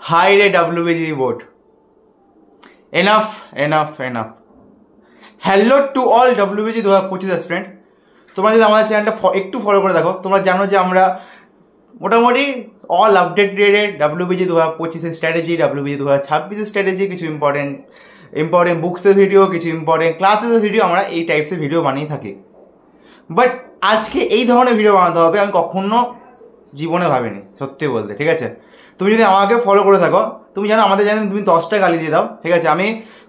Hi রে WBG board. Enough, enough, enough. Hello to all WBG 2025 student. তোমরা যদি আমাদের চ্যানেলটা একটু ফলো করে দেখো, তোমরা জানো যে আমরা মোটামুটি all updated WBG 2025 strategy, WBG 2026 strategy, কিছু ইম্পর্টেন্ট বুকসের ভিডিও, কিছু ইম্পর্টেন্ট ক্লাসেসের ভিডিও, আমরা এই টাইপসের ভিডিও বানিয়ে থাকি। বাট আজকে এই ধরনের ভিডিও বানাতে হবে আমি কখনো জীবনে ভাবিনি, সত্যি বলতে। ঠিক আছে, তুমি যদি আমাকে ফলো করে থাকো, তুমি জানো আমাদের চ্যানেলে তুমি 10টা গালি দিয়ে দাও, ঠিক আছে, আমি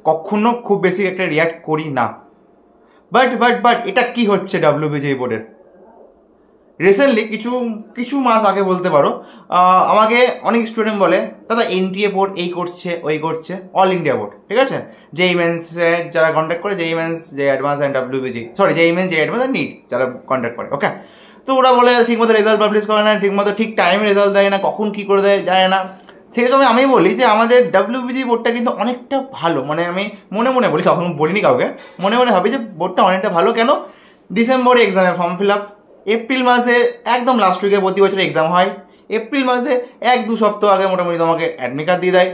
কখনো খুব বেশি একটা রিয়াক্ট করি না। বাট এটা কি হচ্ছে WBG বোর্ডের? রিসেন্টলি কিছু মাস আগে বলতে পারো, আমাকে অনেক স্টুডেন্ট বলে দাদা NTA বোর্ড এই করছে ওই করছে, অল ইন্ডিয়া বোর্ড, ঠিক আছে, জেই মেন্স যারা কন্ট্যাক্ট করে, JEE mains, JEE advance and WBG, sorry JEE mains, JEE advance and NEET যারা কন্ট্যাক্ট করে, ওকে। তো ওরা বলে ঠিকমতো রেজাল্ট পাবলিশ করে না, ঠিকমতো ঠিক টাইমে রেজাল্ট দেয় না, কখন কী করে দেয় যায় না। সেই সময় আমি বলি যে আমাদের WBG বোর্ডটা কিন্তু অনেকটা ভালো, মানে আমি মনে মনে বলি, কখন বলিনি কাউকে, মনে মনে ভাবি যে বোর্ডটা অনেকটা ভালো। কেন? ডিসেম্বরে এক্সামের ফর্ম ফিল আপ, এপ্রিল মাসে একদম লাস্ট উইকে প্রতি বছর এক্সাম হয়, এপ্রিল মাসে 1-2 সপ্তাহ আগে মোটামুটি তোমাকে অ্যাডমিট কার্ড দিয়ে দেয়,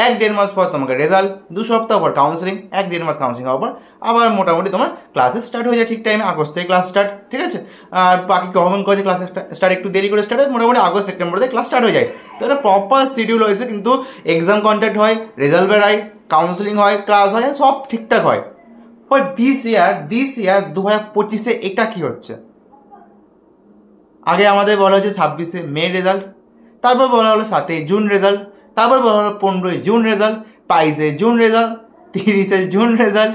1-1.5 মাস পর তোমাকে রেজাল্ট, 2 সপ্তাহ পর কাউন্সিলিং, 1-1.5 মাস কাউন্সিলিং হওয়ার পর আবার মোটামুটি তোমার ক্লাসেস স্টার্ট হয়ে যায় ঠিক টাইমে, আগস্ট থেকে ক্লাস স্টার্ট, ঠিক আছে। আর বাকি গভর্নমেন্ট কলেজে ক্লাস স্টার্ট একটু দেরি করে স্টার্ট হয়, মোটামুটি আগস্ট সেপ্টেম্বর থেকে ক্লাস স্টার্ট হয়ে যায়। তো এটা প্রপার শিডিউল হয়েছে, কিন্তু এক্সাম কন্ট্যাক্ট হয়, রেজাল্ট বেরায়, কাউন্সিলিং হয়, ক্লাস হয়, সব ঠিকঠাক হয়। বাট দিস ইয়ার 2025-এ এটা কি হচ্ছে? আগে আমাদের বলা হচ্ছে 26শে মে রেজাল্ট, তারপর বলা হলো 7ই জুন রেজাল্ট, তারপর বলা হলো 15ই জুন রেজাল্ট, 22শে জুন রেজাল্ট, 30শে জুন রেজাল্ট।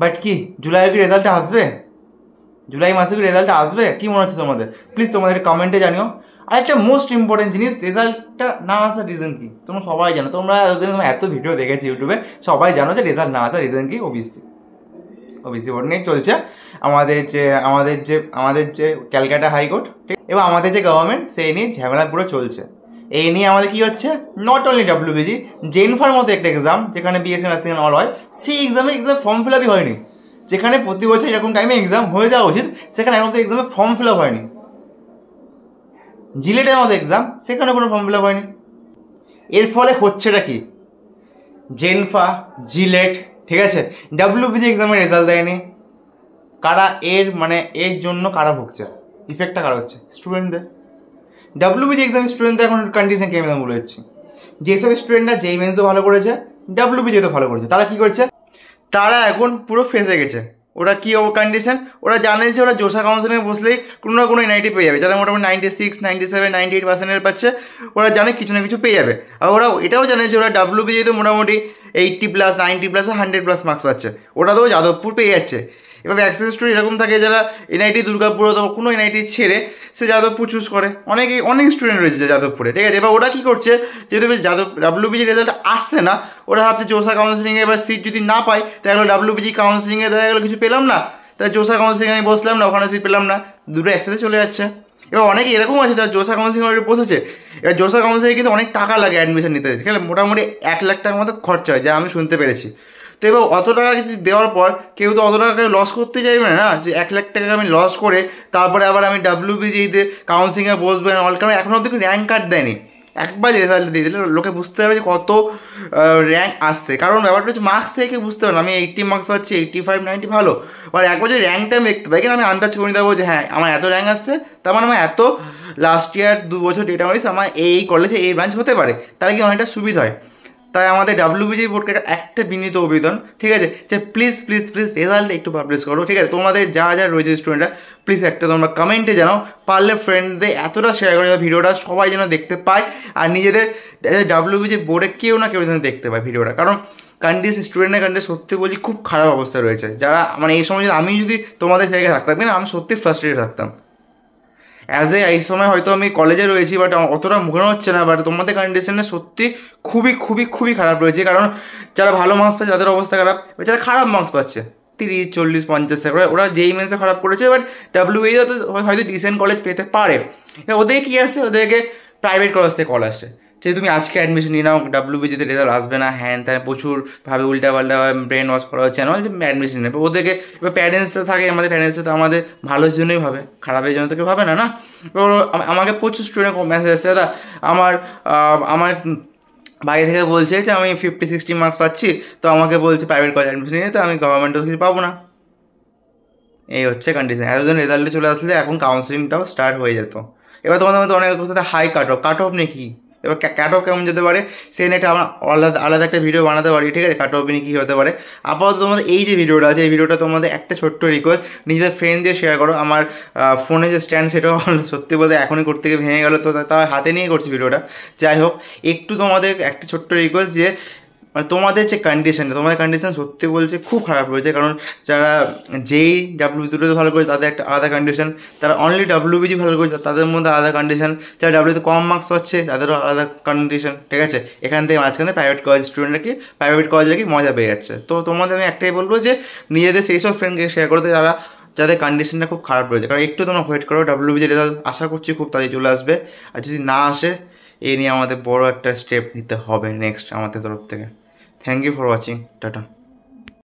বাট কি জুলাইয়ে কি রেজাল্টটা আসবে? জুলাই মাসে কি রেজাল্টটা আসবে? কি মনে হচ্ছে তোমাদের? প্লিজ তোমাদের কমেন্টে জানিও। আর একটা মোস্ট ইম্পর্টেন্ট জিনিস, রেজাল্টটা না আসার রিজন কি? তোমরা সবাই জানো, তোমরা এত ভিডিও দেখেছি ইউটিউবে, সবাই জানো যে রেজাল্ট না আসার রিজন কি? ওবিসি বোর্ড নিয়ে চলছে আমাদের যে ক্যালকাটা হাইকোর্ট, ঠিক, এবং আমাদের যে গভর্নমেন্ট, সেই নিয়ে ঝামেলা পুরো চলছে। এই নিয়ে আমাদের কি হচ্ছে, নট অনলি WBG, জেনফার মতো একটা এক্সাম যেখানে BSc নার্সিং অল হয়, সেই এক্সাম ফর্ম ফিল আপই হয়নি। যেখানে প্রতি বছর এরকম টাইমে এক্সাম হয়ে যাওয়া উচিত, সেখানে এখন তো এক্সামে ফর্ম ফিল আপ হয়নি। জিলেটের মতো এক্সাম, সেখানে কোনো ফর্ম ফিল আপ হয়নি। এর ফলে হচ্ছেটা কি? জেনফা, জিলেট, ঠিক আছে, WBG এক্সামের রেজাল্ট দেয়নি। কারা এর জন্য কারা ভুগছে? ইফেক্টটা কারা হচ্ছে? স্টুডেন্টদের। WBG এক্সামের স্টুডেন্টদের এখন কন্ডিশন কেমন বলে হচ্ছে, যেসব স্টুডেন্টরা জেই মেন্সও ভালো করেছে, WBG-ও ভালো করেছে, তারা কি করছে? তারা এখন পুরো ফেঁসে গেছে। ওরা কি কন্ডিশন? ওরা জানে যে ওরা জোসা কাউন্সিলিংয়ে বসলেই কোনো না কোনো NIT পেয়ে যাবে। যারা মোটামুটি 96, 97, 98% পাচ্ছে, ওরা জানে কিছু না কিছু পেয়ে যাবে। আর ওরা এটাও জানে যে ওরা WBG-তে মোটামুটি 80+, 90+, 100+ মার্কস পাচ্ছে, ওরা তো যাদবপুর পেয়ে যাচ্ছে। এবার ভ্যাকসিন স্টোরি এরকম থাকে, যারা NIT দুর্গাপুর অথবা কোনো NIT ছেড়ে সে যাদবপুর চুজ করে, অনেক স্টুডেন্ট রয়েছে যাদবপুরে, ঠিক আছে। এবার ওরা কী করছে, যেহেতু WBG রেজাল্ট আসছে না, ওরা ভাবছে জোসা কাউন্সিলিংয়ে এবার সিট যদি না পাই, তাহলে WBG কাউন্সিলিংয়ে দেখা গেলো কিছু পেলাম না, তাই জোসা কাউন্সিলিংয়ে আমি বসলাম না, ওখানে সিট পেলাম না, দুটো একসাথে চলে যাচ্ছে। এবার অনেকে এরকম আছে যারা জোসা কাউন্সিলিংয়ে বসেছে। এবার জোসা কাউন্সিলিংয়ে কিন্তু অনেক টাকা লাগে অ্যাডমিশন নিতে, ঠিক আছে, মোটামুটি 1 লাখ টাকার মতো খরচা হয়, যা আমি শুনতে পেরেছি। তো এবার অত টাকা কিছু দেওয়ার পর কেউ তো অত টাকা লস করতে চাইবে না, যে 1 লাখ টাকা আমি লস করে তারপরে আবার আমি WBG-তে কাউন্সিলিংয়ে বসবেন অল। কারণ এখনও অব্দি র্যাঙ্ক কার্ড দেয়নি, একবার রেজাল্ট দিয়ে দিলে লোকে বুঝতে পারবে যে কত র্যাঙ্ক আসছে। কারণ ব্যাপারটা হচ্ছে মার্কস থেকে বুঝতে পারো, আমি 80 মার্কস পাচ্ছি, 85, 90 ভালো, আর একবার যদি র্যাঙ্কটা আমি দেখতে পাই, কিন্তু আমি আন্দাজ করে নিতে পারবো যে হ্যাঁ আমার এত র্যাঙ্ক আসছে, তার মানে আমার এত লাস্ট ইয়ার 2 বছর ডেটা মারিস আমার এই কলেজে এই ব্রাঞ্চ হতে পারে, তাহলে কি অনেকটা সুবিধা হয়। তাই আমাদের WBG বোর্ডকে একটা বিনীত আবেদন, ঠিক আছে, যে প্লিজ রেজাল্ট একটু পাবলিশ করো, ঠিক আছে। তোমাদের যা রয়েছে স্টুডেন্টরা, প্লিজ একটা তোমরা কমেন্টে জানাও, পারলে ফ্রেন্ডদের এতটা শেয়ার করে ভিডিওটা, সবাই যেন দেখতে পায়, আর নিজেদের WBG বোর্ডে কেউ না কেউ যেন দেখতে পায় ভিডিওটা। কারণ স্টুডেন্টের কন্ডিশন সত্যি বলছি খুব খারাপ অবস্থা রয়েছে। যারা মানে এই সময় আমি যদি তোমাদের জায়গায় থাকতাম না, আমি সত্যি ফ্রাস্ট্রেটেড থাকতাম। এই সময় হয়তো আমি কলেজে রয়েছি, বাট অতটা মনে হচ্ছে না, বাট তোমাদের কন্ডিশনে সত্যি খুবই খারাপ রয়েছে। কারণ যারা ভালো মার্কস পাচ্ছে তাদের অবস্থা খারাপ, যারা খারাপ মার্কস পাচ্ছে 30, 40, 50 ওরা যেই মেন্সে খারাপ করেছে, বাট WBG-তে হয়তো ডিসেন্ট কলেজ পেতে পারে। ওদের কি আসছে, ওদেরকে প্রাইভেট কলেজ থেকে কল আসছে যে তুমি আজকে অ্যাডমিশন নিয়ে নাও, WBG-তে রেজাল্ট আসবে না, হ্যান তাই প্রচুরভাবে উল্টাপাল্টা ব্রেন ওয়াশ করা হচ্ছে না, যে অ্যাডমিশন নেবে ওদেরকে। এবার প্যারেন্টসরা থাকে, আমাদের প্যারেন্টসরা তো আমাদের ভালোর জন্যই ভাবে, খারাপের জন্য তো কেউ ভাবে না। এবার আমাকে প্রচুর স্টুডেন্ট মেসেজ আসছে, দাদা আমার বাইরে থেকে বলছে যে আমি 50-60 মার্কস পাচ্ছি, তো আমাকে বলছে প্রাইভেট কলেজ অ্যাডমিশন নিয়ে, তো আমি গভর্নমেন্টও কিছু পাবো না। এই হচ্ছে কন্ডিশন। এতদিন রেজাল্টে চলে আসলে এখন কাউন্সিলিংটাও স্টার্ট হয়ে যেত। এবার তোমাদের মধ্যে অনেক কথা হাই কাট অফ নিয়ে কি, এবার কাট অফ কেমন যেতে পারে সে নিয়ে একটা আমরা আলাদা আলাদা একটা ভিডিও বানাতে পারি, ঠিক আছে? কাট অফ নিয়ে কী হতে পারে। আপাতত তোমাদের এই যে ভিডিওটা আছে, এই ভিডিওটা তোমাদের একটা ছোট্ট রিকোয়েস্ট, নিজেদের ফ্রেন্ড দিয়ে শেয়ার করো। আমার ফোনে যে স্ট্যান্ড সেটাও সত্যি বলতে এখনই করতে গিয়ে ভেঙে গেলো, তো তা হাতে নিয়ে করছি ভিডিওটা। যাই হোক, একটু তোমাদের একটা ছোট্ট রিকোয়েস্ট যে মানে তোমাদের যে কন্ডিশনটা, তোমাদের কন্ডিশন সত্যি বলছে খুব খারাপ রয়েছে। কারণ যারা যেই ডাব্লিউবিতে ভালো করেছে তাদের একটা আলাদা কন্ডিশন, তারা অনলি ডাব্লিউবিজি ভালো করেছে তাদের মধ্যে আলাদা কন্ডিশন, যারা ডাব্লিউতে কম মার্কস পাচ্ছে তাদেরও আলাদা কন্ডিশন, ঠিক আছে? এখান থেকে মাঝখানে প্রাইভেট কলেজ স্টুডেন্টরা কি প্রাইভেট কলেজে কি মজা পেয়ে যাচ্ছে। তো তোমাদের আমি একটাই বলবো যে নিজেদের সেই সব ফ্রেন্ডকে শেয়ার করতে যারা যাদের কন্ডিশনটা খুব খারাপ রয়েছে। কারণ একটু তোমরা ওয়েট করো, ডাব্লিউবিজি রেজাল্ট আশা করছি খুব তাড়াতাড়ি চলে আসবে। আর যদি না আসে, এই নিয়ে আমাদের বড় একটা স্টেপ নিতে হবে নেক্সট আমাদের তরফ থেকে। Thank you for watching, tata.